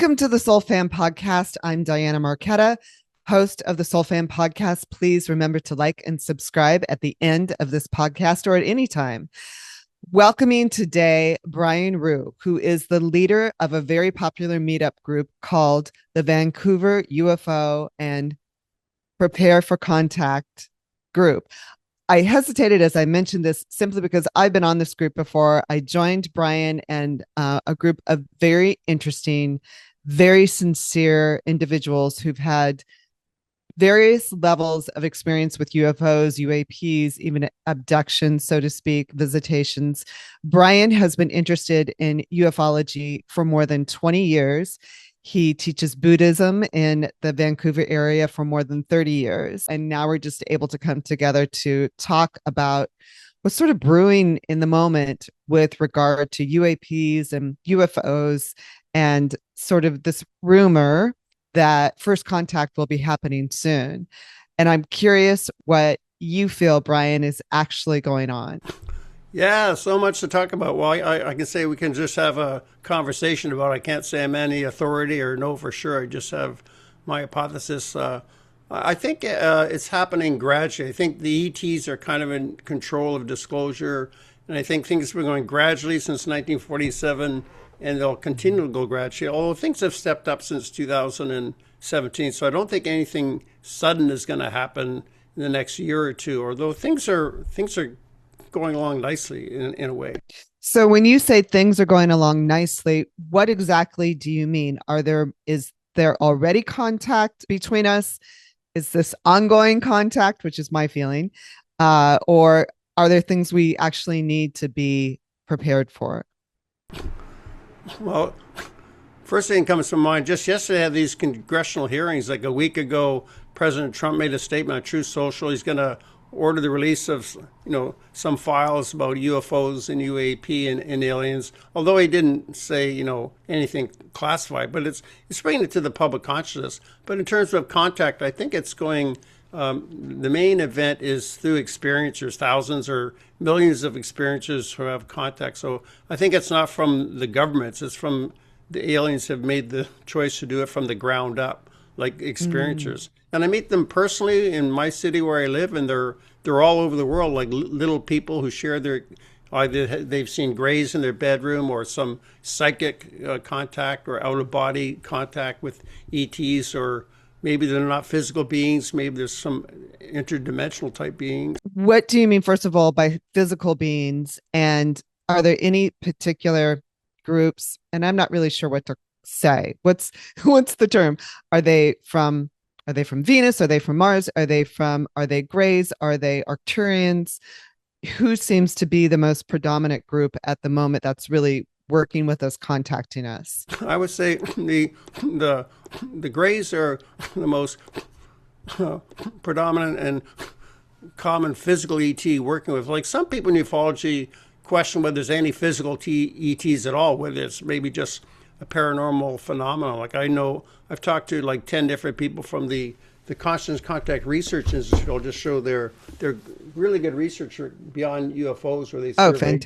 Welcome to the Soul Fam Podcast. I'm Diana Marquetta, host of the Soul Fam Podcast. Please remember to like and subscribe at the end of this podcast or at any time. Welcoming today Brian Rue, who is the leader of a very popular meetup group called the Vancouver UFO and Prepare for Contact group. I hesitated as I mentioned this simply because I've been on this group before. I joined Brian and a group of very interesting, very sincere individuals who've had various levels of experience with UFOs, UAPs, even abductions, so to speak, visitations. Brian has been interested in ufology for more than 20 years. He teaches Buddhism in the Vancouver area for more than 30 years. And now we're just able to come together to talk about what's sort of brewing in the moment with regard to UAPs and UFOs and sort of this rumor that first contact will be happening soon. And I'm curious what you feel, Brian, is actually going on. Yeah, so much to talk about. Well, I can say we can just have a conversation about it. I can't say I'm any authority or know for sure. I just have my hypothesis. I think it's happening gradually. I think the ETs are kind of in control of disclosure, and I think things have been going gradually since 1947, and they'll continue to go gradually, although things have stepped up since 2017. So I don't think anything sudden is going to happen in the next year or two, although things are going along nicely in a way. So when you say things are going along nicely, what exactly do you mean? Is there already contact between us? Is this ongoing contact, which is my feeling? Or are there things we actually need to be prepared for? Well, first thing that comes to mind, just yesterday I had these congressional hearings. Like a week ago, President Trump made a statement on Truth Social. He's going to order the release of, some files about UFOs and UAP and aliens, although he didn't say, anything classified, but it's bringing it to the public consciousness. But in terms of contact, I think it's going, the main event is through experiencers, thousands or millions of experiencers who have contact. So I think it's not from the governments, it's from the aliens have made the choice to do it from the ground up, like experiencers. And I meet them personally in my city where I live, and they're all over the world, like little people who share their either they've seen grays in their bedroom or some psychic contact or out of body contact with ETs, or maybe they're not physical beings, maybe there's some interdimensional type beings. What do you mean, first of all, by physical beings? And are there any particular groups? And I'm not really sure what to say. What's the term? Are they from Venus? Are they from Mars? Are they Greys? Are they Arcturians? Who seems to be the most predominant group at the moment that's really working with us, contacting us? I would say the Greys are the most predominant and common physical ET working with. Like some people in ufology question whether there's any physical ETs at all, whether it's maybe just a paranormal phenomenon. Like I know I've talked to like 10 different people from the Conscious Contact Research Institute. I'll just show they're really good research beyond UFOs, where they surveyed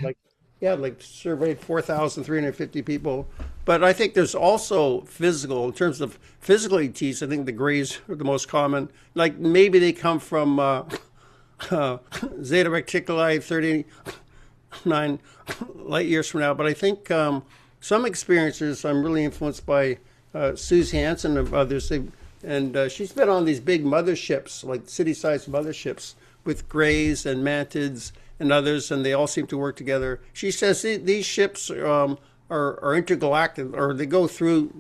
surveyed 4,350 people. But I think there's also physical, in terms of physical ETs, I think the Greys are the most common. Like maybe they come from Zeta Reticuli 39 light years from now. But I think some experiencers, I'm really influenced by Susie Hansen and others. She's been on these big motherships, like city-sized motherships, with Greys and Mantids and others, and they all seem to work together. She says these ships are intergalactic, or they go through,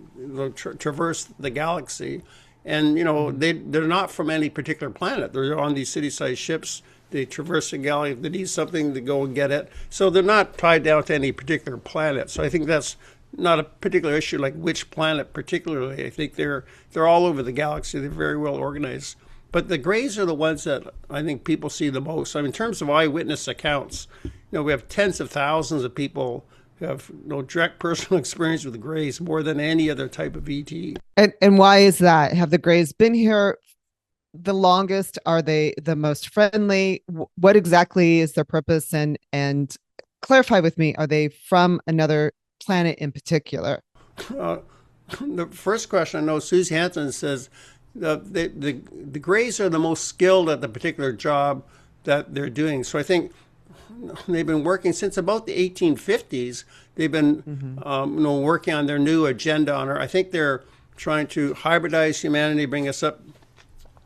traverse the galaxy, and they're not from any particular planet. They're on these city-sized ships. They traverse the galaxy. If they need something, they go and get it. So they're not tied down to any particular planet. So I think that's not a particular issue, like which planet particularly. I think they're all over the galaxy. They're very well organized. But the Greys are the ones that I think people see the most. I mean, in terms of eyewitness accounts, we have tens of thousands of people who have direct personal experience with the Greys, more than any other type of ET. And why is that? Have the Greys been here the longest? Are they the most friendly? What exactly is their purpose? And clarify with me, are they from another planet in particular? the first question, I know Susie Hansen says the Greys are the most skilled at the particular job that they're doing. So I think they've been working since about the 1850s. They've been working on their new agenda on her. I think they're trying to hybridize humanity, bring us up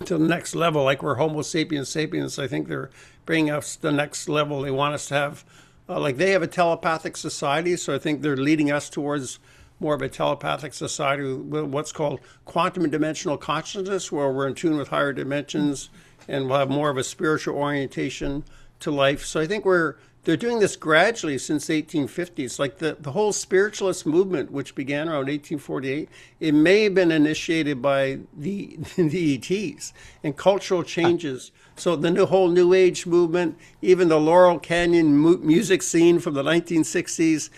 to the next level, like we're Homo sapiens sapiens. I think they're bringing us to the next level. They want us to have, like they have a telepathic society, so I think they're leading us towards more of a telepathic society with what's called quantum dimensional consciousness, where we're in tune with higher dimensions and we'll have more of a spiritual orientation to life. So I think they're doing this gradually since the 1850s. Like the whole spiritualist movement, which began around 1848, it may have been initiated by the ETs and cultural changes. So the whole New Age movement, even the Laurel Canyon music scene from the 1960s,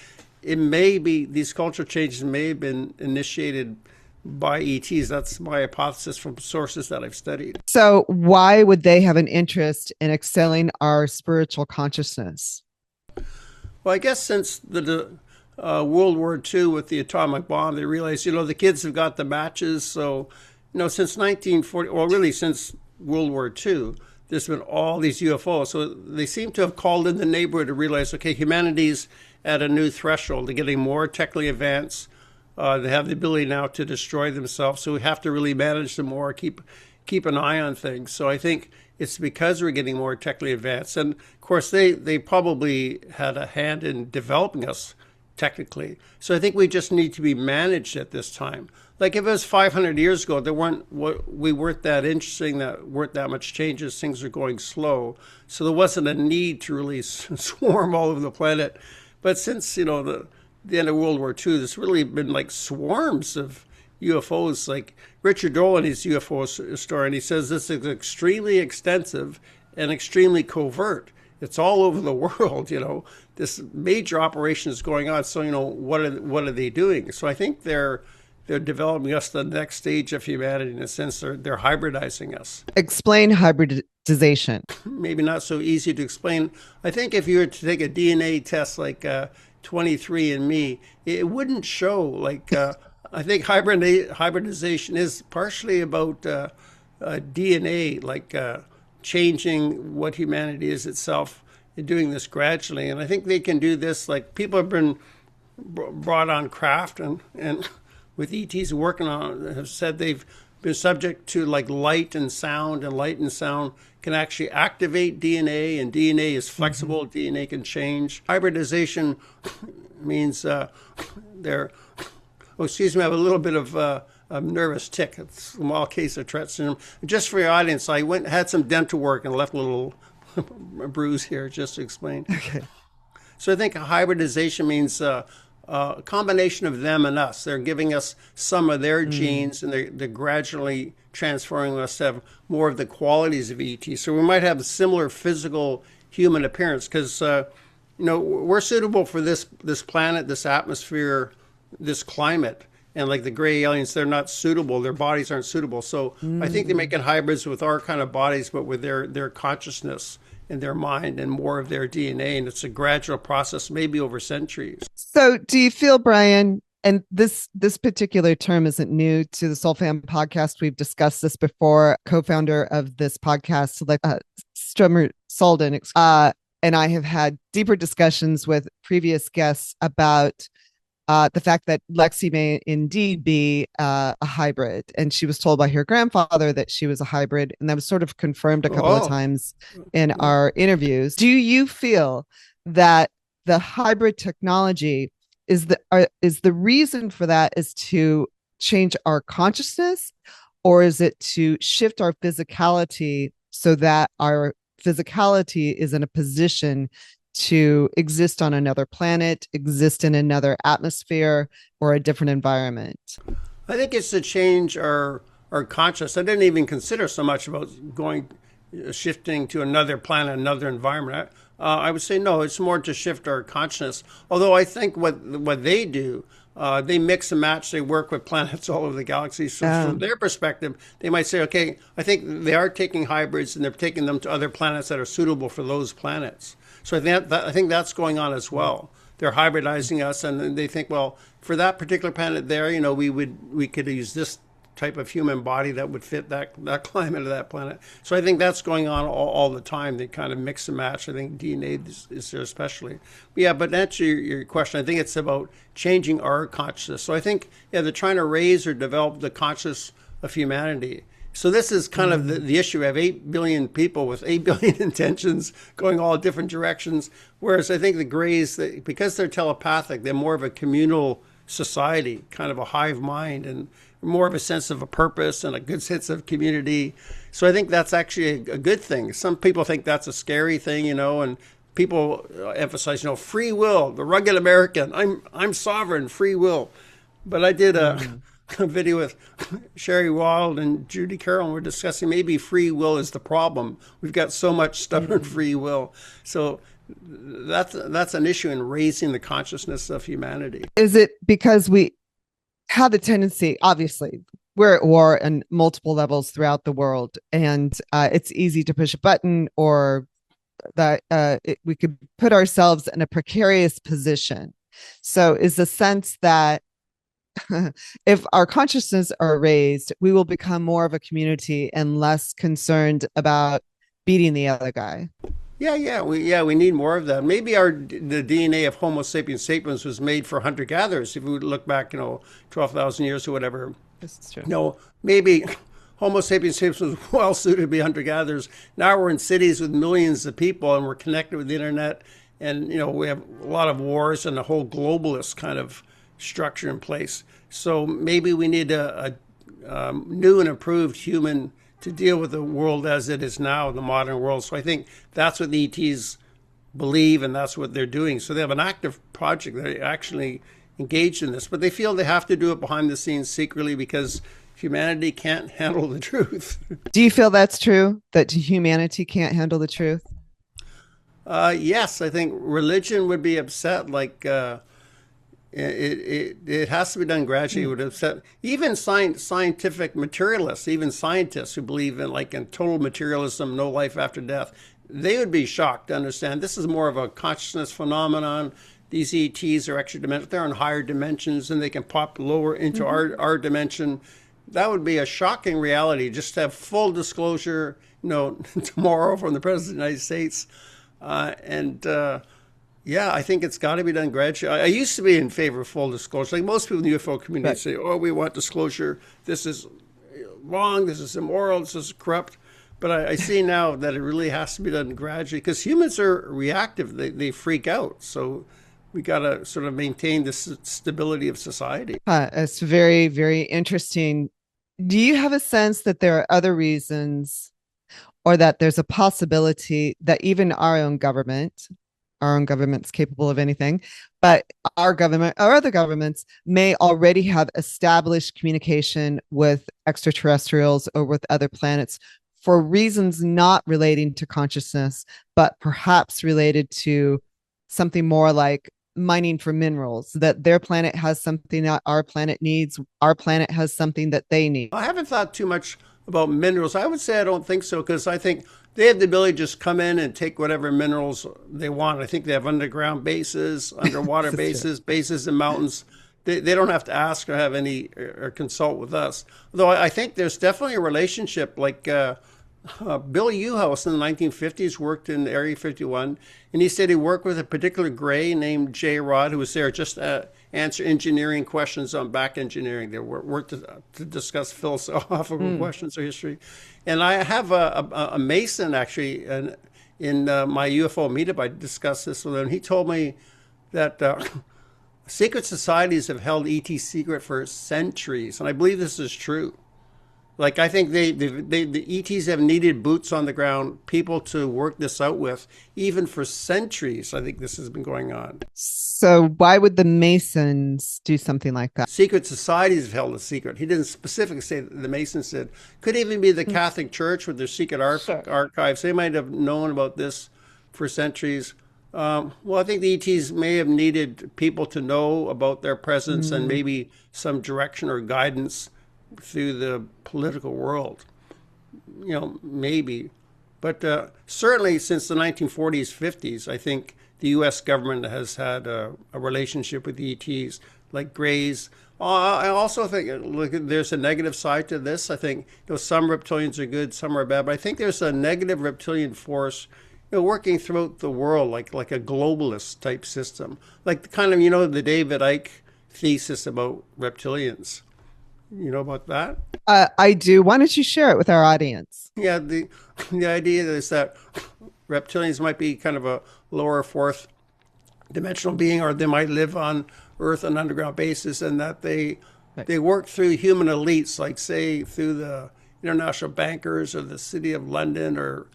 these cultural changes may have been initiated by ETs. That's my hypothesis from sources that I've studied. So why would they have an interest in excelling our spiritual consciousness? Well, I guess since the World War II with the atomic bomb, they realized, the kids have got the matches. So, since 1940, well, really since World War II, there's been all these UFOs. So they seem to have called in the neighborhood to realize, okay, humanity's at a new threshold. They're getting more technically advanced. They have the ability now to destroy themselves. So we have to really manage them more, keep an eye on things. So I think it's because we're getting more technically advanced. And of course, they probably had a hand in developing us technically. So I think we just need to be managed at this time. Like if it was 500 years ago, we weren't that interesting, that weren't that much changes, things are going slow. So there wasn't a need to really swarm all over the planet. But since, the end of World War II, there's really been like swarms of UFOs. Like Richard Dolan, he's a UFO historian, he says this is extremely extensive and extremely covert. It's all over the world, This major operation is going on. So, what are they doing? So I think they're developing us to the next stage of humanity. In a sense, they're hybridizing us. Explain hybridization. Maybe not so easy to explain. I think if you were to take a DNA test like 23andMe, it wouldn't show. Like I think hybridization is partially about DNA, like changing what humanity is itself, and doing this gradually. And I think they can do this. Like people have been brought on craft and with ETs working on it, have said they've been subject to like light and sound can actually activate DNA, and DNA is flexible. DNA can change. Hybridization means excuse me, I have a little bit of a nervous tick. It's a small case of Tourette syndrome. Just for your audience, I had some dental work and left a little bruise here just to explain. Okay. So I think hybridization means a combination of them and us. They're giving us some of their genes, and they're gradually transferring us to have more of the qualities of ET. So we might have a similar physical human appearance because, we're suitable for this planet, this atmosphere, this climate. And like the gray aliens, they're not suitable. Their bodies aren't suitable. So I think they're making hybrids with our kind of bodies, but with their consciousness and their mind and more of their DNA. And it's a gradual process, maybe over centuries. So do you feel, Brian, and this particular term isn't new to the Soul Fam podcast. We've discussed this before. Co-founder of this podcast, Strummer Salden, and I have had deeper discussions with previous guests about the fact that Lexi may indeed be a hybrid. And she was told by her grandfather that she was a hybrid. And that was sort of confirmed a couple of times in our interviews. Do you feel that the hybrid technology is the reason for that is to change our consciousness, or is it to shift our physicality so that our physicality is in a position to exist on another planet, exist in another atmosphere or a different environment? I think it's to change our consciousness. I didn't even consider so much about shifting to another planet, another environment. I would say no, it's more to shift our consciousness. Although I think what they do, they mix and match. They work with planets all over the galaxy. So from their perspective, they might say, okay, I think they are taking hybrids and they're taking them to other planets that are suitable for those planets. So I think that's going on as well. they're hybridizing us, and then they think, well, for that particular planet there, we could use this type of human body that would fit that climate of that planet. So I think that's going on all the time. They kind of mix and match. I think DNA is there especially. But yeah, but to answer your question, I think it's about changing our consciousness. So I think, yeah, they're trying to raise or develop the consciousness of humanity. So this is kind of the issue. We have 8 billion people with 8 billion intentions going all different directions. Whereas I think the Greys, because they're telepathic, they're more of a communal society, kind of a hive mind, and more of a sense of a purpose and a good sense of community. So I think that's actually a good thing. Some people think that's a scary thing, and people emphasize, free will, the rugged American. I'm sovereign, free will. But I did a video with Sherry Wild and Judy Carroll, and we're discussing maybe free will is the problem. We've got so much stubborn free will. So that's an issue in raising the consciousness of humanity. Is it because we have the tendency, obviously, we're at war on multiple levels throughout the world, and it's easy to push a button, or that we could put ourselves in a precarious position. So is the sense that if our consciousness are raised, we will become more of a community and less concerned about beating the other guy. We need more of that. Maybe the DNA of Homo sapiens sapiens was made for hunter-gatherers. If we would look back, 12,000 years or whatever. This is true. Maybe Homo sapiens sapiens was well suited to be hunter-gatherers. Now we're in cities with millions of people, and we're connected with the internet, and we have a lot of wars and a whole globalist kind of structure in place. So maybe we need a new and improved human to deal with the world as it is now, the modern world. So I think that's what the ETs believe, and that's what they're doing. So they have an active project. They're actually engaged in this, but they feel they have to do it behind the scenes secretly because humanity can't handle the truth. Do you feel that's true, that humanity can't handle the truth? Yes, I think religion would be upset. It has to be done gradually. It would upset even scientific materialists, even scientists who believe in total materialism, no life after death. They would be shocked to understand this is more of a consciousness phenomenon. These ETs are extra dimensional. They're in higher dimensions, and they can pop lower into our dimension. That would be a shocking reality. Just to have full disclosure, tomorrow from the President of the United States, Yeah, I think it's got to be done gradually. I used to be in favor of full disclosure. Like most people in the UFO community say, we want disclosure. This is wrong. This is immoral. This is corrupt. But I see now that it really has to be done gradually because humans are reactive. They freak out. So we got to sort of maintain the stability of society. It's very, very interesting. Do you have a sense that there are other reasons, or that there's a possibility that even our own government's capable of anything, but our government or other governments may already have established communication with extraterrestrials or with other planets for reasons not relating to consciousness, but perhaps related to something more like mining for minerals, that their planet has something that our planet needs, our planet has something that they need? I haven't thought too much about minerals. I would say I don't think so, because I think they have the ability to just come in and take whatever minerals they want. I think they have underground bases, underwater bases in mountains. They don't have to ask or have any or consult with us. Though I think there's definitely a relationship. Like Bill Uhouse in the 1950s worked in Area 51, and he said he worked with a particular Gray named J. Rod, who was there just to answer engineering questions on back engineering. They worked to discuss philosophical questions or history. And I have a Mason, actually, in my UFO meetup. I discussed this with him. He told me that secret societies have held ET secret for centuries, and I believe this is true. Like, I think the ETs have needed boots on the ground, people to work this out with, even for centuries. I think this has been going on. So why would the Masons do something like that? Secret societies have held a secret. He didn't specifically say that the Masons did. Could even be the Catholic Church with their secret archives. They might have known about this for centuries. Well, I think the ETs may have needed people to know about their presence and maybe some direction or guidance through the political world, maybe. But certainly since the 1940s, 50s, I think the U.S. government has had a relationship with ETs, like Greys. I also think look, there's a negative side to this. I think some reptilians are good, some are bad, but I think there's a negative reptilian force working throughout the world, like a globalist type system, like the kind of the David Icke thesis about reptilians. You know about that? I do. Why don't you share it with our audience? Yeah, the idea is that reptilians might be kind of a lower fourth dimensional being, or they might live on Earth on an underground basis, and that they work through human elites, like say through the international bankers or the City of London, or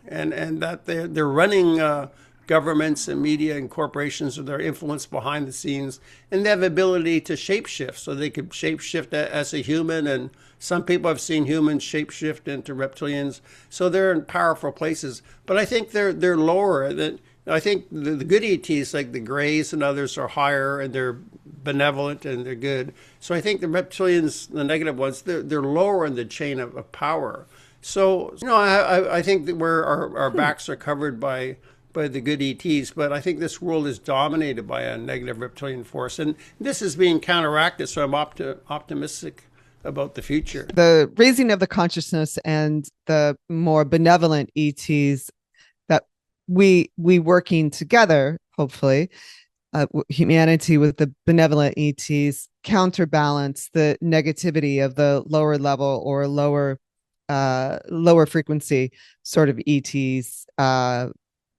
and that they're running governments and media and corporations with their influence behind the scenes, and they have the ability to shapeshift, so they could shapeshift as a human, and some people have seen humans shapeshift into reptilians, so they're in powerful places. But I think they're lower. That I think the good ETs, like the Greys and others, are higher, and they're benevolent and they're good. So I think the reptilians, the negative ones, they're lower in the chain of power. So I think that where our backs are covered by the good ETs, but I think this world is dominated by a negative reptilian force, and this is being counteracted. So I'm optimistic about the future. The raising of the consciousness and the more benevolent ETs that we working together, hopefully, humanity with the benevolent ETs counterbalance the negativity of the lower level or lower frequency sort of ETs,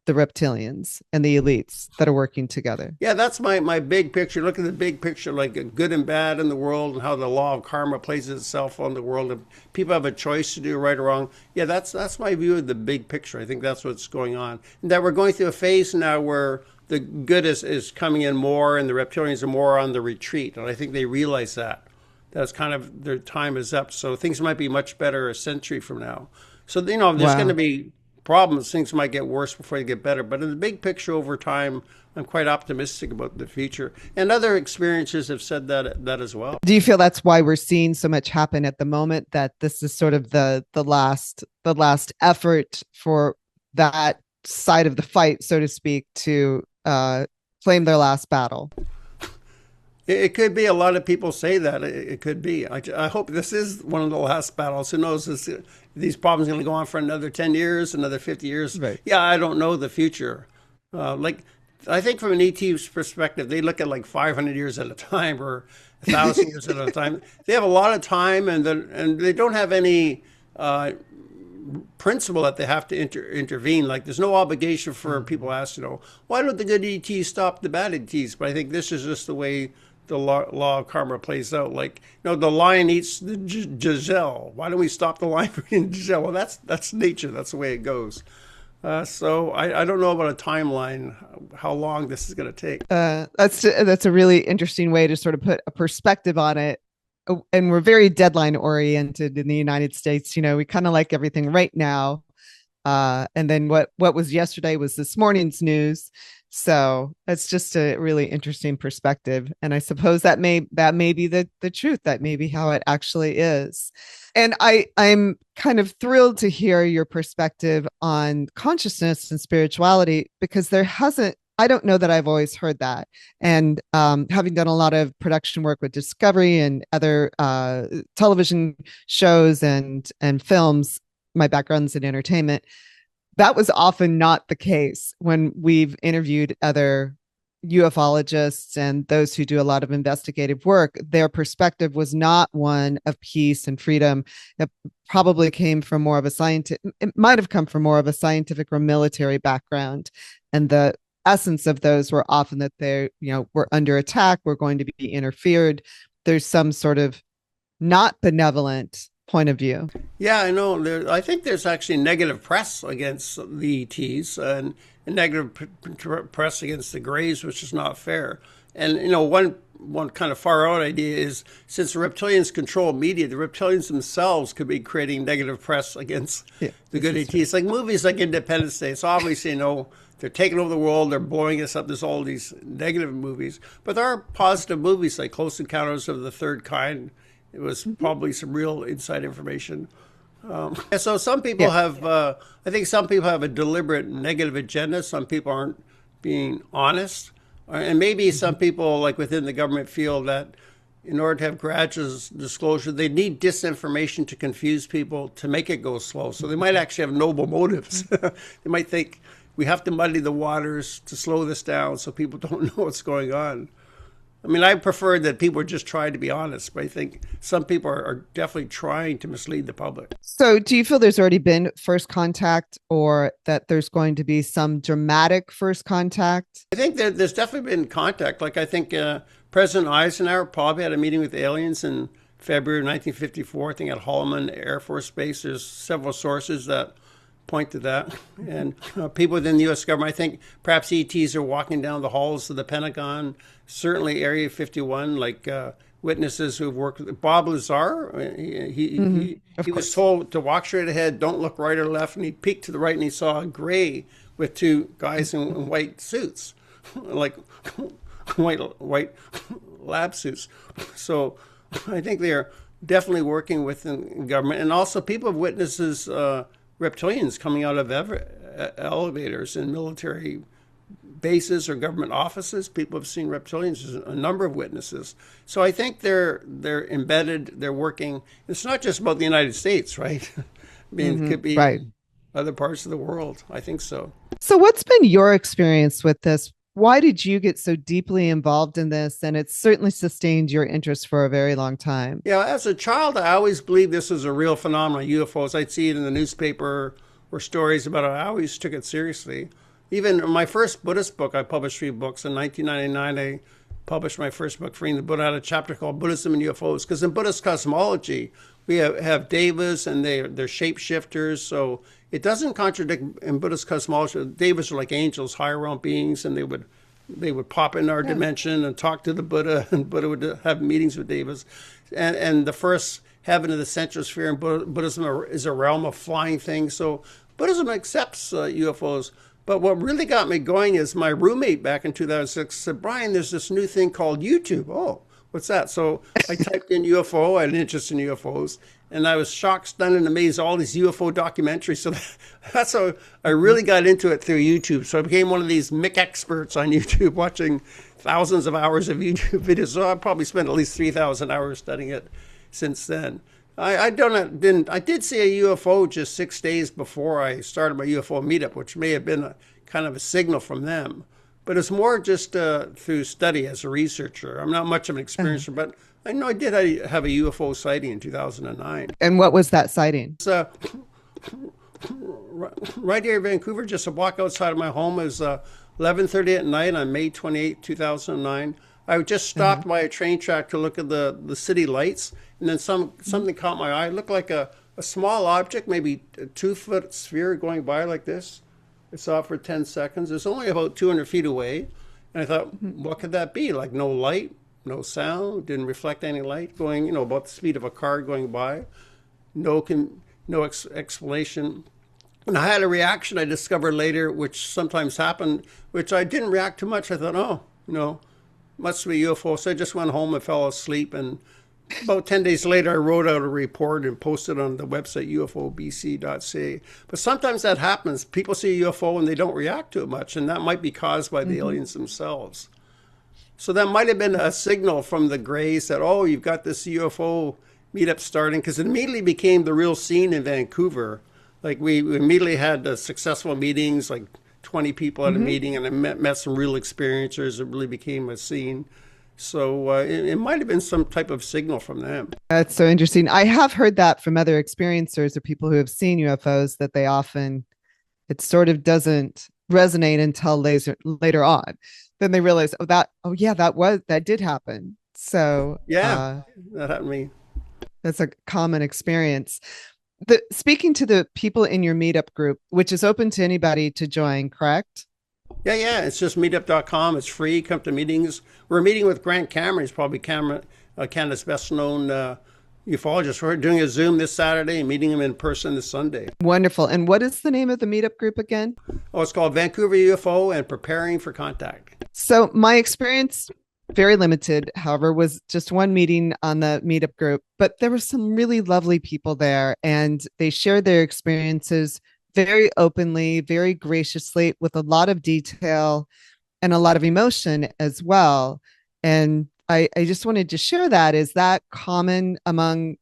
the reptilians and the elites that are working together. Yeah, that's my big picture. Look at the big picture, like good and bad in the world, and how the law of karma plays itself on the world. And people have a choice to do right or wrong. Yeah, that's my view of the big picture. I think that's what's going on. And that we're going through a phase now where the good is coming in more, and the reptilians are more on the retreat. And I think they realize that. That's kind of their time is up. So things might be much better a century from now. So, there's going to be problems. Things might get worse before they get better. But in the big picture over time, I'm quite optimistic about the future. And other experiences have said that as well. Do you feel that's why we're seeing so much happen at the moment, that this is sort of the last effort for that side of the fight, so to speak, to claim their last battle? It could be. A lot of people say that. It could be. I hope this is one of the last battles. Who knows? These problems are going to go on for another 10 years, another 50 years. Right. Yeah, I don't know the future. I think from an ET's perspective, they look at like 500 years at a time, or 1,000 years at a time. They have a lot of time, and they don't have any principle that they have to intervene. Like, there's no obligation for people to ask, why don't the good ETs stop the bad ETs? But I think this is just the way the law of karma plays out. Like, the lion eats the gazelle. Why don't we stop the lion from eating the gazelle? Well, that's nature. That's the way it goes. So I don't know about a timeline, how long this is going to take. That's a really interesting way to sort of put a perspective on it. And we're very deadline oriented in the United States. We kind of like everything right now. And then what was yesterday was this morning's news. So it's just a really interesting perspective. And I suppose that may be the truth. That may be how it actually is. And I'm kind of thrilled to hear your perspective on consciousness and spirituality, because I don't know that I've always heard that. And having done a lot of production work with Discovery and other television shows and films, my background's in entertainment, that was often not the case when we've interviewed other ufologists and those who do a lot of investigative work. Their perspective was not one of peace and freedom. It probably came from more of a it might have come from more of a scientific or military background. And the essence of those were often that we're under attack, we're going to be interfered. There's some sort of not benevolent point of view. Yeah, I know. I think there's actually negative press against the ETs, and negative press against the Greys, which is not fair. And one kind of far out idea is, since the reptilians control media, the reptilians themselves could be creating negative press against the good ETs. Like movies like Independence Day. It's obviously they're taking over the world, they're blowing us up. There's all these negative movies, but there are positive movies like Close Encounters of the Third Kind. It was probably some real inside information. So some people have, I think some people have a deliberate negative agenda. Some people aren't being honest. And maybe some people, like within the government, feel that in order to have gradual disclosure, they need disinformation to confuse people to make it go slow. So they might actually have noble motives. They might think we have to muddy the waters to slow this down so people don't know what's going on. I mean, I prefer that people just try to be honest, but I think some people are definitely trying to mislead the public. So do you feel there's already been first contact, or that there's going to be some dramatic first contact? I think that there's definitely been contact. Like I think President Eisenhower probably had a meeting with aliens in February of 1954, I think at Holloman Air Force Base. There's several sources that point to that. And people within the U.S. government, I think perhaps ETs are walking down the halls of the Pentagon, certainly Area 51, like witnesses who've worked with Bob Lazar. He was told to walk straight ahead, don't look right or left, and he peeked to the right and he saw a gray with two guys in white suits, like white lab suits. So I think they're definitely working within government. And also people have witnesses reptilians coming out of elevators in military bases or government offices. People have seen reptilians. There's a number of witnesses. So I think they're embedded, they're working. It's not just about the United States, right? I mean, it could be other parts of the world. I think so. So what's been your experience with this? Why did you get so deeply involved in this? And it's certainly sustained your interest for a very long time. Yeah, as a child, I always believed this was a real phenomenon, UFOs. I'd see it in the newspaper or stories about it. I always took it seriously. Even my first Buddhist book, I published 3 books. In 1999, I published my first book, Freeing the Buddha. I had a chapter called Buddhism and UFOs, because in Buddhist cosmology, we have devas and they're shapeshifters. So it doesn't contradict in Buddhist cosmology. Devas are like angels, higher realm beings, and they would pop in our dimension and talk to the Buddha, and Buddha would have meetings with devas. And the first heaven of the central sphere in Buddhism is a realm of flying things. So Buddhism accepts UFOs. But what really got me going is my roommate back in 2006 said, Brian, there's this new thing called YouTube. Oh, what's that? So I typed in UFO. I had an interest in UFOs. And I was shocked, stunned, and amazed at all these UFO documentaries. So that's how I really got into it through YouTube. So I became one of these MIC experts on YouTube, watching thousands of hours of YouTube videos. So I probably spent at least 3,000 hours studying it since then. I did see a UFO just 6 days before I started my UFO meetup, which may have been kind of a signal from them. But it's more just through study as a researcher. I'm not much of an experiencer, but I know I did have a UFO sighting in 2009. And what was that sighting? It's right here in Vancouver, just a block outside of my home. It was 11:30 at night on May 28, 2009. I just stopped by a train track to look at the city lights, and then something caught my eye. It looked like a small object, maybe a 2-foot sphere going by like this. I saw it for 10 seconds. It was only about 200 feet away. And I thought, what could that be? Like no light, no sound, didn't reflect any light, going, about the speed of a car going by. No explanation. And I had a reaction I discovered later, which sometimes happened, which I didn't react too much. I thought, must be UFO. So I just went home and fell asleep. And about 10 days later, I wrote out a report and posted on the website ufobc.ca. But sometimes that happens. People see a UFO and they don't react to it much. And that might be caused by the aliens themselves. So that might have been a signal from the Greys that, you've got this UFO meetup starting, because it immediately became the real scene in Vancouver. Like we immediately had successful meetings, like 20 people at a meeting, and I met some real experiencers. It really became a scene. So it might have been some type of signal from them. That's so interesting. I have heard that from other experiencers or people who have seen UFOs, that it sort of doesn't resonate until later on. Then they realize, that did happen. So that happened to me. That's a common experience. Speaking to the people in your meetup group, which is open to anybody to join, correct? Yeah. It's just meetup.com. It's free. Come to meetings. We're meeting with Grant Cameron. He's probably Canada's best known ufologist. We're doing a Zoom this Saturday and meeting him in person this Sunday. Wonderful. And what is the name of the meetup group again? It's called Vancouver UFO and Preparing for Contact. So my experience, very limited, however, was just one meeting on the meetup group, but there were some really lovely people there, and they shared their experiences very openly, very graciously, with a lot of detail and a lot of emotion as well. And I just wanted to share that. Is that common among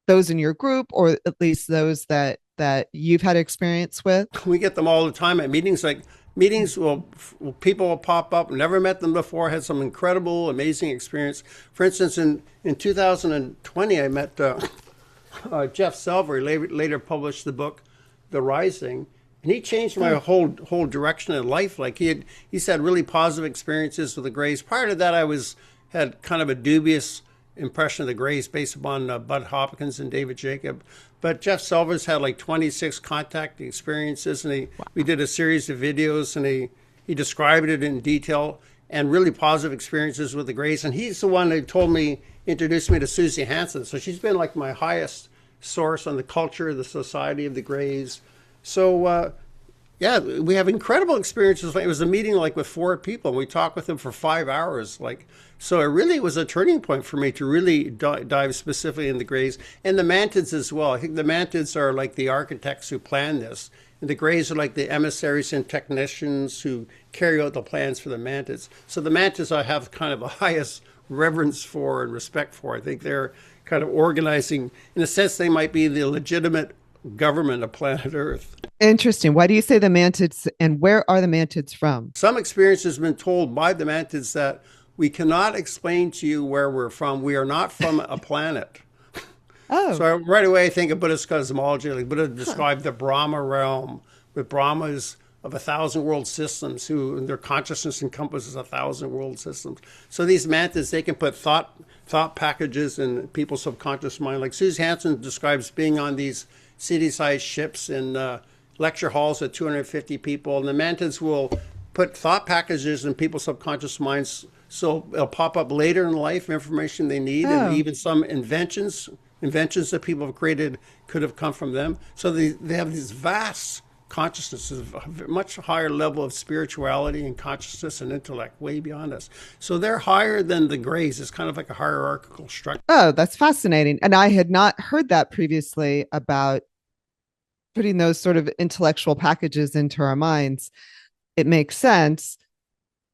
those in your group, or at least those that you've had experience with? We get them all the time at meetings. Like meetings will people will pop up, never met them before, had some incredible, amazing experience. For instance, in 2020, I met Jeff Selver. He later published the book The Rising, and he changed my whole direction in life. Like he's had really positive experiences with the Greys. Prior to that, had kind of a dubious impression of the Greys based upon Bud Hopkins and David Jacob. But Jeff Selver's had like 26 contact experiences, and we did a series of videos, and he described it in detail, and really positive experiences with the Greys. And he's the one that introduced me to Susie Hansen. So she's been like my highest source on the culture, the society of the Greys. So yeah, we have incredible experiences. It was a meeting like with 4 people, and we talked with them for 5 hours. So it really was a turning point for me to really dive specifically in the Greys and the Mantids as well. I think the Mantids are like the architects who plan this, and the Greys are like the emissaries and technicians who carry out the plans for the Mantids. So the Mantids I have kind of the highest reverence for and respect for. I think they're kind of organizing, in a sense, they might be the legitimate government of planet Earth. Interesting. Why do you say the Mantids, and where are the Mantids from? Some experience has been told by the Mantids that we cannot explain to you where we're from. We are not from a planet. Oh. So right away I think of Buddhist cosmology. Like Buddha described the Brahma realm, with Brahmas of 1,000 world systems, who their consciousness encompasses 1,000 world systems. So these Mantids, they can put thought packages in people's subconscious mind. Like Susie Hansen describes being on these city-sized ships in lecture halls with 250 people, and the Mantids will put thought packages in people's subconscious minds, so it'll pop up later in life, information they need, and even some inventions that people have created could have come from them. So they have these vast consciousnesses, a much higher level of spirituality and consciousness and intellect, way beyond us. So they're higher than the Greys. It's kind of like a hierarchical structure. Oh, that's fascinating. And I had not heard that previously about putting those sort of intellectual packages into our minds. It makes sense.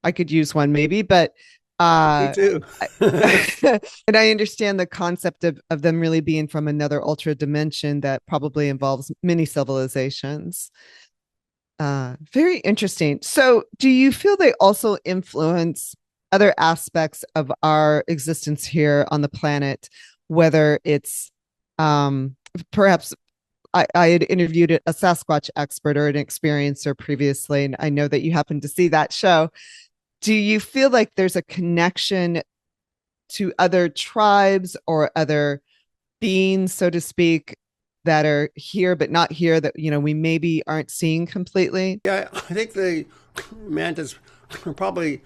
I could use one maybe, but Me too. and I understand the concept of them really being from another ultra dimension that probably involves many civilizations. Very interesting. So do you feel they also influence other aspects of our existence here on the planet, whether it's perhaps I had interviewed a Sasquatch expert or an experiencer previously, and I know that you happened to see that show. Do you feel like there's a connection to other tribes or other beings, so to speak, that are here but not here, that we maybe aren't seeing completely? Yeah, I think the Mantids are probably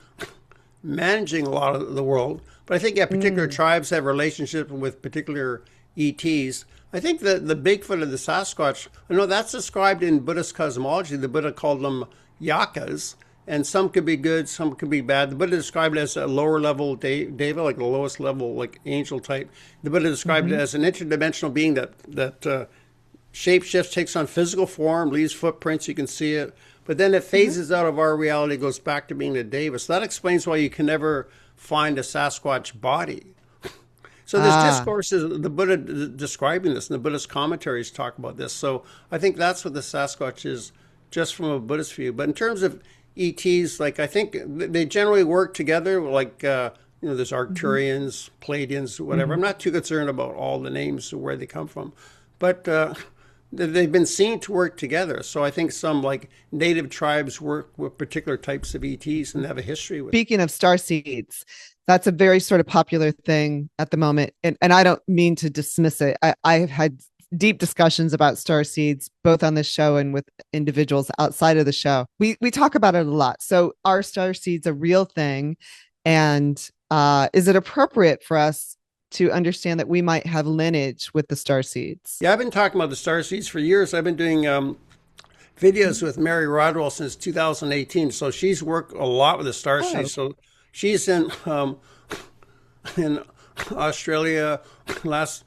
managing a lot of the world, but I think particular tribes have relationships with particular ETs. I think that the Bigfoot and the Sasquatch, I know that's described in Buddhist cosmology. The Buddha called them yakas, and some could be good, some could be bad. The Buddha described it as a lower level deva, like the lowest level, like angel type. The Buddha described it as an interdimensional being that shapeshifts, takes on physical form, leaves footprints, you can see it, but then it phases out of our reality, goes back to being a deva. So that explains why you can never find a Sasquatch body. So there's discourses, the Buddha describing this, and the Buddhist commentaries talk about this. So I think that's what the Sasquatch is, just from a Buddhist view. But in terms of ETs, like I think they generally work together, like, there's Arcturians, Pleiadians, whatever. I'm not too concerned about all the names or where they come from. But they've been seen to work together. So I think some like native tribes work with particular types of ETs and have a history with. Speaking of star seeds, that's a very sort of popular thing at the moment. And I don't mean to dismiss it. I have had deep discussions about star seeds, both on this show and with individuals outside of the show. We talk about it a lot. So are star seeds a real thing? And is it appropriate for us to understand that we might have lineage with the star seeds? Yeah, I've been talking about the star seeds for years. I've been doing videos with Mary Rodwell since 2018. So she's worked a lot with the star seeds. So she's in Australia. Last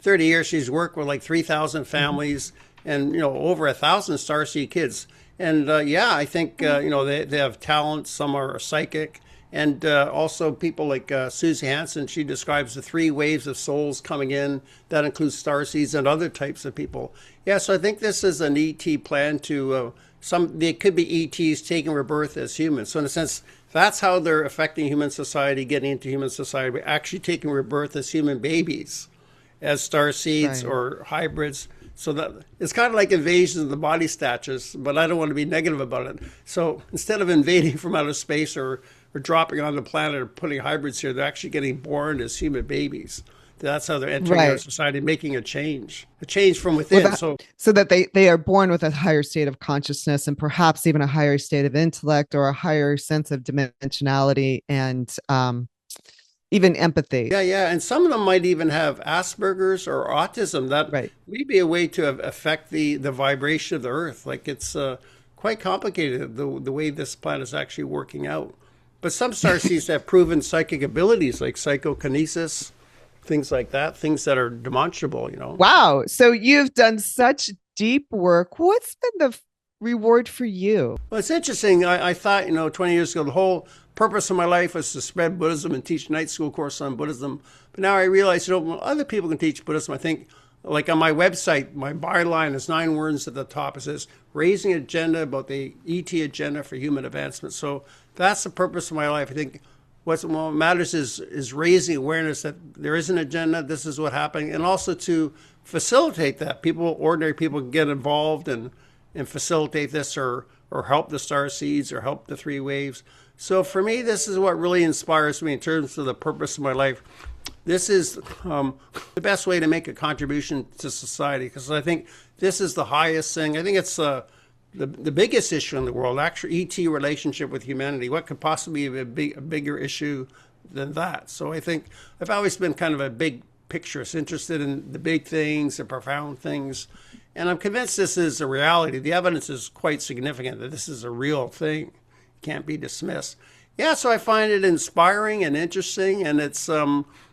30 years, she's worked with like 3,000 families. and over 1,000 starseed kids. And yeah, I think they have talent. Some are psychic, and also people like Susie Hansen. She describes the 3 waves of souls coming in. That includes starseeds and other types of people. Yeah, so I think this is an ET plan to they could be ETs taking rebirth as humans. So in a sense, that's how they're affecting human society, getting into human society. We're actually taking rebirth as human babies, as starseeds or hybrids. So that it's kind of like invasions of the body snatchers, but I don't want to be negative about it. So instead of invading from outer space or dropping on the planet or putting hybrids here, they're actually getting born as human babies. That's how they're entering our society, making a change from within. So that they are born with a higher state of consciousness and perhaps even a higher state of intellect or a higher sense of dimensionality and even empathy. Yeah. And some of them might even have Asperger's or autism. That may be a way to affect the vibration of the Earth. Like it's quite complicated, the way this planet is actually working out. But some starseeds have proven psychic abilities like psychokinesis, things like that, things that are demonstrable, Wow. So you've done such deep work. What's been the reward for you? Well, it's interesting. I thought, 20 years ago, the whole purpose of my life was to spread Buddhism and teach night school course on Buddhism. But now I realize, other people can teach Buddhism. I think, like on my website, my byline is 9 words at the top. It says, raising agenda about the ET agenda for human advancement. So that's the purpose of my life. I think what matters is raising awareness that there is an agenda, this is what happened, and also to facilitate that. Ordinary people can get involved and facilitate this or help the starseeds or help the 3 waves. So for me, this is what really inspires me in terms of the purpose of my life. This is the best way to make a contribution to society, because I think this is the highest thing. I think it's the biggest issue in the world, actually, ET relationship with humanity. What could possibly be a bigger issue than that? So I think I've always been kind of a big picturist, interested in the big things, the profound things. And I'm convinced this is a reality. The evidence is quite significant that this is a real thing. It can't be dismissed. Yeah, so I find it inspiring and interesting, and it's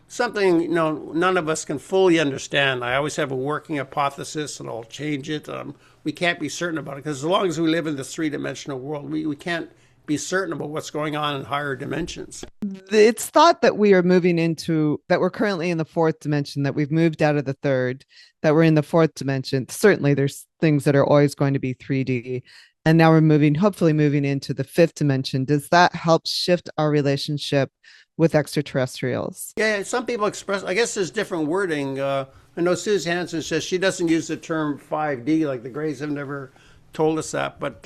something none of us can fully understand. I always have a working hypothesis, and I'll change it. We can't be certain about it, because as long as we live in this 3-dimensional world, we can't be certain about what's going on in higher dimensions. It's thought that we are that we're currently in the 4th dimension, that we've moved out of the 3rd, that we're in the 4th dimension. Certainly there's things that are always going to be 3D. And now we're hopefully moving into the 5th dimension. Does that help shift our relationship with extraterrestrials? Yeah, some people express, I guess there's different wording. I know Susie Hansen says she doesn't use the term 5D, like the Greys have never told us that. But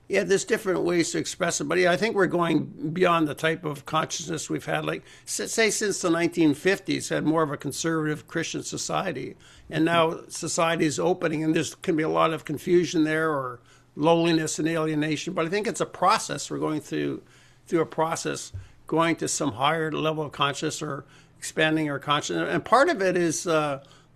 yeah, there's different ways to express it. But yeah, I think we're going beyond the type of consciousness we've had, like, say, since the 1950s, had more of a conservative Christian society. And now society is opening, and there's can be a lot of confusion there, or loneliness and alienation. But I think it's a process. We're going through a process, going to some higher level of consciousness or expanding our consciousness. And part of it is,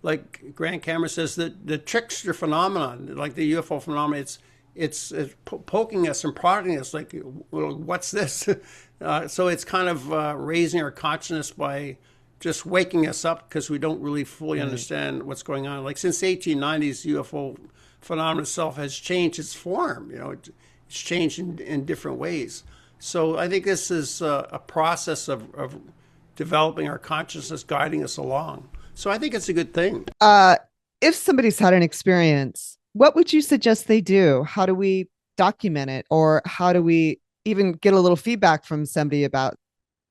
like Grant Cameron says, the trickster phenomenon, like the UFO phenomenon, it's poking us and prodding us, like, well, what's this? So it's kind of raising our consciousness by just waking us up, because we don't really fully understand what's going on. Like, since the 1890s, UFO phenomenon itself has changed its form. It's changed in different ways. So I think this is a process of developing our consciousness, guiding us along. So I think it's a good thing. If somebody's had an experience, what would you suggest they do? How do we document it? Or how do we even get a little feedback from somebody about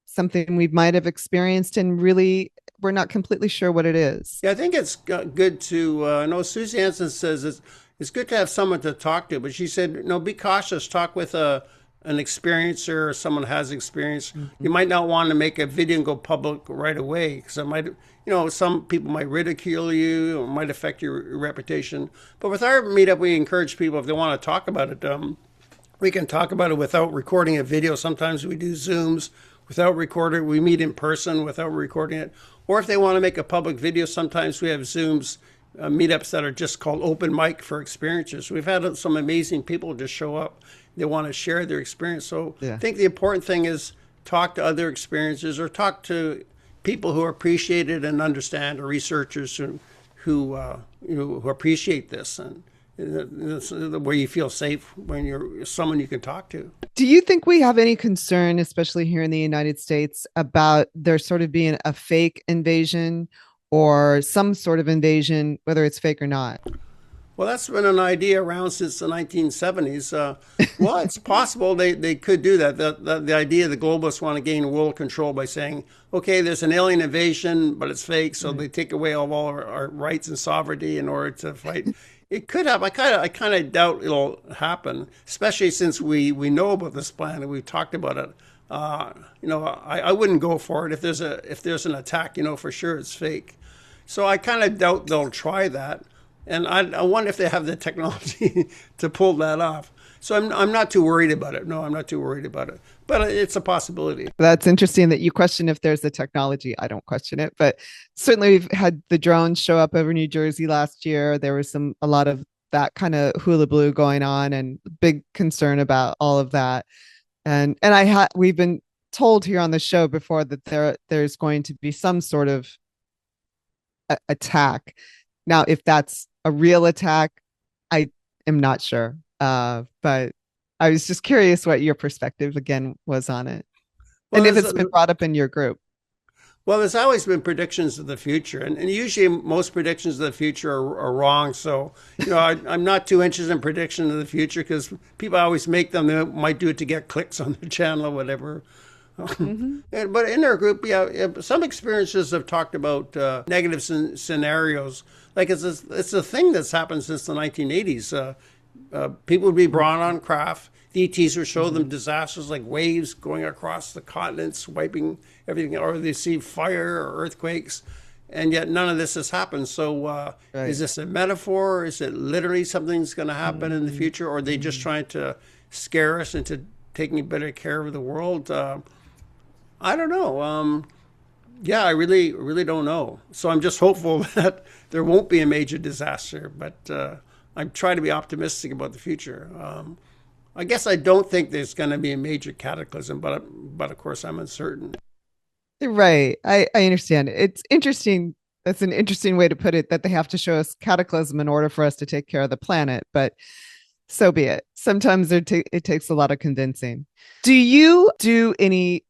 something we might have experienced and really we're not completely sure what it is? Yeah, I think it's good to, I know Susie Hansen says it's good to have someone to talk to, but she said, be cautious. Talk with an experiencer or someone who has experience. Mm-hmm. You might not want to make a video and go public right away, because it might, some people might ridicule you or might affect your reputation. But with our meetup, we encourage people, if they want to talk about it, we can talk about it without recording a video. Sometimes we do Zooms without recording. We meet in person without recording it. Or if they want to make a public video, sometimes we have Zooms, meetups that are just called open mic for experiencers. We've had some amazing people just show up. They want to share their experience. So I think the important thing is talk to other experiencers, or talk to people who appreciate it and understand, or researchers who appreciate this, and where you feel safe when you're someone you can talk to. Do you think we have any concern, especially here in the United States, about there sort of being a fake invasion or some sort of invasion, whether it's fake or not? Well, that's been an idea around since the 1970s. Well, it's possible they could do that. The idea the globalists want to gain world control by saying, okay, there's an alien invasion, but it's fake, so they take away all our rights and sovereignty in order to fight. It could have. I kind of doubt it'll happen, especially since we know about this plan and we've talked about it. I wouldn't go for it if there's an attack. For sure it's fake. So I kind of doubt they'll try that. And I wonder if they have the technology to pull that off. So I'm not too worried about it. No, I'm not too worried about it. But it's a possibility. That's interesting that you question if there's the technology. I don't question it, but certainly we've had the drones show up over New Jersey last year. There was a lot of that kind of hullabaloo going on, and big concern about all of that. And we've been told here on the show before that there's going to be some sort of attack. Now, if that's a real attack, I am not sure. But I was just curious what your perspective again was on it. Well, And if it's been brought up in your group. well, there's always been predictions of the future, and usually most predictions of the future are wrong. So, I'm not too interested in predictions of the future because people always make them. They might do it to get clicks on their channel or whatever. But in our group, some experiences have talked about negative scenarios. Like it's a thing that's happened since the 1980s. People would be brought on craft. The ETs would show them disasters like waves going across the continents, wiping everything, or they see fire or earthquakes, and yet none of this has happened. So is this a metaphor? Is it literally something's going to happen in the future, or are they just trying to scare us into taking better care of the world? I don't know. Yeah, I really, really don't know. So I'm just hopeful that there won't be a major disaster, but I'm trying to be optimistic about the future. I guess I don't think there's going to be a major cataclysm, but of course I'm uncertain. Right. I understand. It's interesting. That's an interesting way to put it, that they have to show us cataclysm in order for us to take care of the planet. But so be it. Sometimes it takes a lot of convincing. Do you do any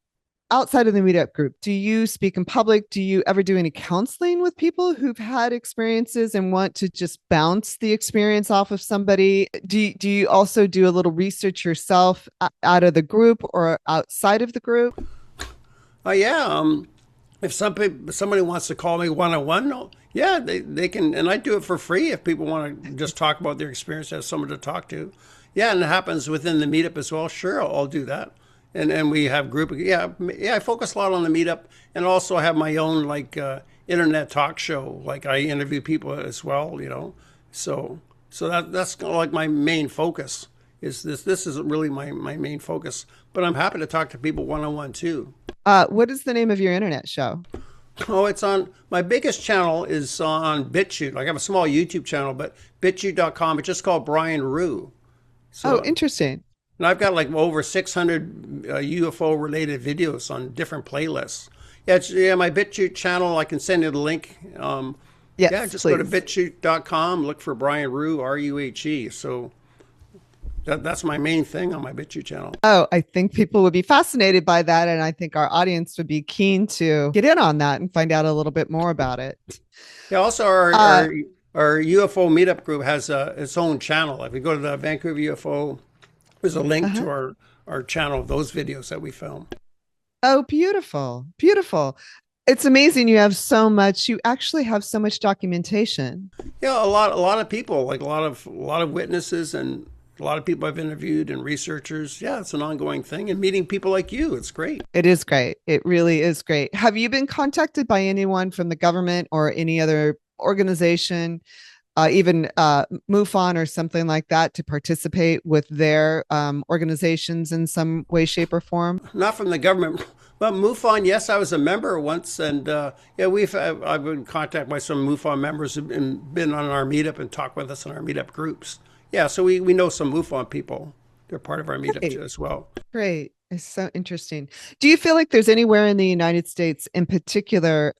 outside of the meetup group? Do you speak in public? Do you ever do any counseling with people who've had experiences and want to just bounce the experience off of somebody? Do you also do a little research yourself out of the group or outside of the group? Yeah. If somebody wants to call me one-on-one, yeah, they can, and I do it for free if people want to just talk about their experience, have someone to talk to. Yeah, and it happens within the meetup as well. Sure, I'll do that. And we have group. Yeah. I focus a lot on the meetup, and also have my own internet talk show. Like I interview people as well. So that's kind of like my main focus. Is this? This is really my main focus. But I'm happy to talk to people one-on-one too. What is the name of your internet show? Oh, it's on my biggest channel is on BitChute. Like I have a small YouTube channel, but bitchute.com. It's just called Brian Rue. So, Oh, interesting. and I've got like over 600 UFO related videos on different playlists. Yeah, my BitChute channel. I can send you the link. Yeah, Yes, just go to please. bitchute.com, look for Brian Rue, Ruhe. So that's my main thing on my BitChute channel. Oh, I think people would be fascinated by that. And I think our audience would be keen to get in on that and find out a little bit more about it. Yeah, also Uh, our UFO meetup group has its own channel. If you go to the Vancouver UFO, there's a link uh-huh. to our channel of those videos that we film. Oh, beautiful. Beautiful. It's amazing you actually have so much documentation. Yeah, a lot of people, like a lot of witnesses and a lot of people I've interviewed and researchers. Yeah, it's an ongoing thing, and meeting people like you, it's great. It is great. It really is great. Have you been contacted by anyone from the government or any other organization, even MUFON or something like that, to participate with their organizations in some way, shape, or form? Not from the government. But MUFON, yes, I was a member once, and yeah, I've been contacted by some MUFON members who've been on our meetup and talked with us in our meetup groups. Yeah, so we know some MUFON people. They're part of our meetup Great. as well. Great. It's so interesting. Do you feel like there's anywhere in the United States, in particular,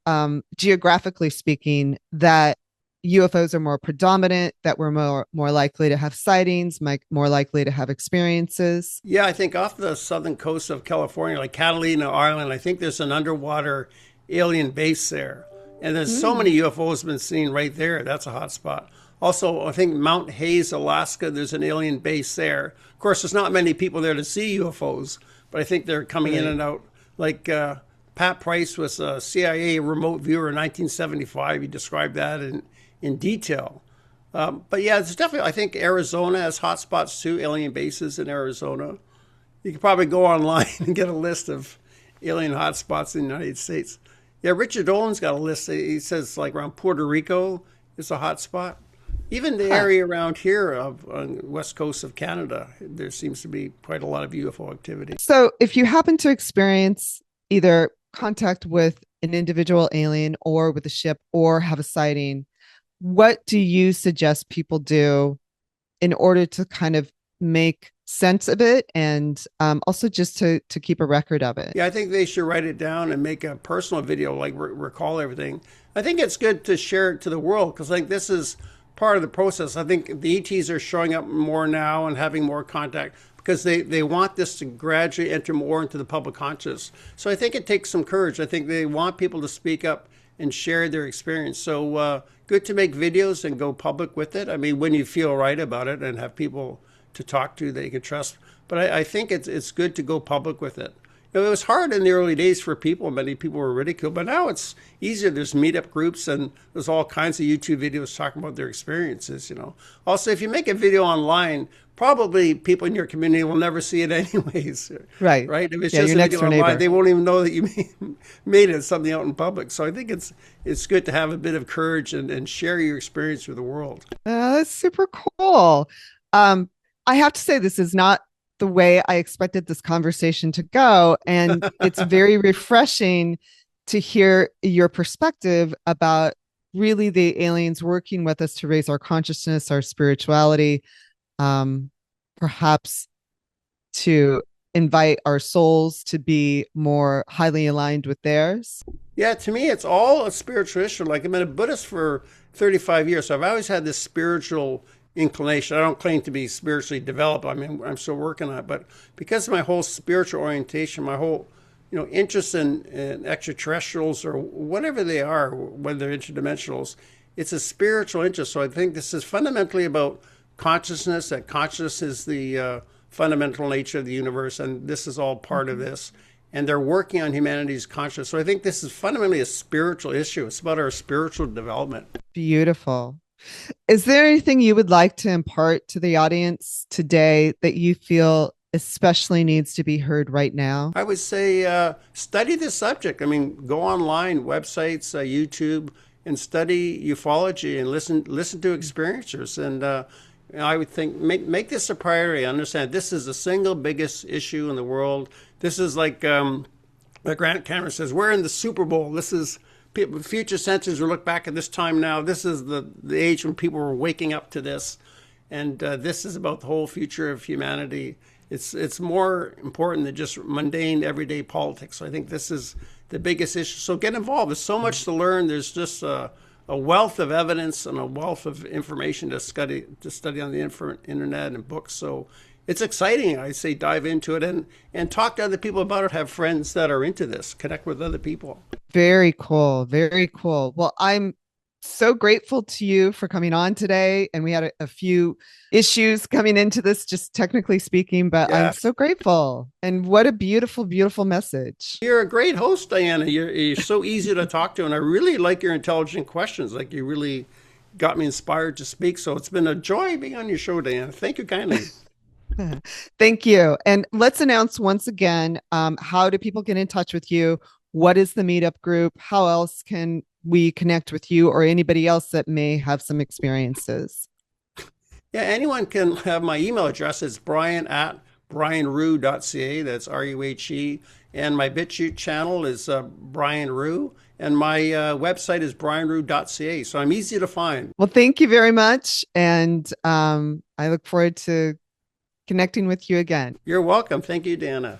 geographically speaking, that UFOs are more predominant, that we're more likely to have sightings, more likely to have experiences? Yeah, I think off the southern coast of California, like Catalina Island, I think there's an underwater alien base there. And there's so many UFOs been seen right there. That's a hot spot. Also, I think Mount Hayes, Alaska, there's an alien base there. Of course, there's not many people there to see UFOs, but I think they're coming in and out. Like Pat Price was a CIA remote viewer in 1975. He described that in detail. But yeah, it's definitely, I think Arizona has hotspots too, alien bases in Arizona. You could probably go online and get a list of alien hotspots in the United States. Yeah, Richard Dolan's got a list. He says like around Puerto Rico is a hotspot. Even the area around here on the west coast of Canada, there seems to be quite a lot of UFO activity. So if you happen to experience either contact with an individual alien or with a ship or have a sighting, what do you suggest people do in order to kind of make sense of it and also just to keep a record of it? Yeah, I think they should write it down and make a personal video, like recall everything. I think it's good to share it to the world because I think this is part of the process. I think the ETs are showing up more now and having more contact because they want this to gradually enter more into the public conscious. So I think it takes some courage. I think they want people to speak up and share their experience. So good to make videos and go public with it. I mean, when you feel right about it and have people to talk to that you can trust. But I think it's good to go public with it. You know, it was hard in the early days for people. Many people were ridiculed, but now it's easier. There's meetup groups and there's all kinds of YouTube videos talking about their experiences, you know. Also, if you make a video online, probably people in your community will never see it anyways. Right. Right? If it's Yeah, just your a next video door online, neighbor. they won't even know that you made it something out in public. So I think it's good to have a bit of courage and share your experience with the world. That's super cool. I have to say, this is not the way I expected this conversation to go. And it's very refreshing to hear your perspective about really the aliens working with us to raise our consciousness, our spirituality, perhaps to invite our souls to be more highly aligned with theirs. Yeah, to me, it's all a spiritual issue. Like, I've been a Buddhist for 35 years, so I've always had this spiritual inclination. I don't claim to be spiritually developed. I mean, I'm still working on it, but because of my whole spiritual orientation, my whole, interest in extraterrestrials or whatever they are, whether they're interdimensionals, it's a spiritual interest. So I think this is fundamentally about consciousness, that consciousness is the fundamental nature of the universe, and this is all part of this. And they're working on humanity's consciousness. So I think this is fundamentally a spiritual issue. It's about our spiritual development. Beautiful. Is there anything you would like to impart to the audience today that you feel especially needs to be heard right now? I would say study the subject. I mean, go online, websites, YouTube, and study ufology and listen to experiencers. And I would think make this a priority. Understand this is the single biggest issue in the world. This is like Grant Cameron says, we're in the Super Bowl. This is future centuries will look back at this time now. This is the age when people were waking up to this. And this is about the whole future of humanity. It's more important than just mundane, everyday politics. So I think this is the biggest issue. So get involved. There's so much to learn. There's just a wealth of evidence and a wealth of information to study on the internet and books. So it's exciting. I say dive into it and talk to other people about it. Have friends that are into this. Connect with other people. Very cool. Very cool. Well, I'm so grateful to you for coming on today. And we had a few issues coming into this, just technically speaking, but yeah. I'm so grateful. And what a beautiful, beautiful message. You're a great host, Diana. You're so easy to talk to. And I really like your intelligent questions. Like, you really got me inspired to speak. So it's been a joy being on your show, Diana. Thank you kindly. Thank you. And let's announce once again, how do people get in touch with you? What is the meetup group? How else can we connect with you or anybody else that may have some experiences? Yeah, anyone can have my email address. It's brian@brianrue.ca. That's RUHE. And my BitChute channel is Brian Rue. And my website is brianrue.ca. So I'm easy to find. Well, thank you very much. And I look forward to connecting with you again. You're welcome. Thank you, Dana.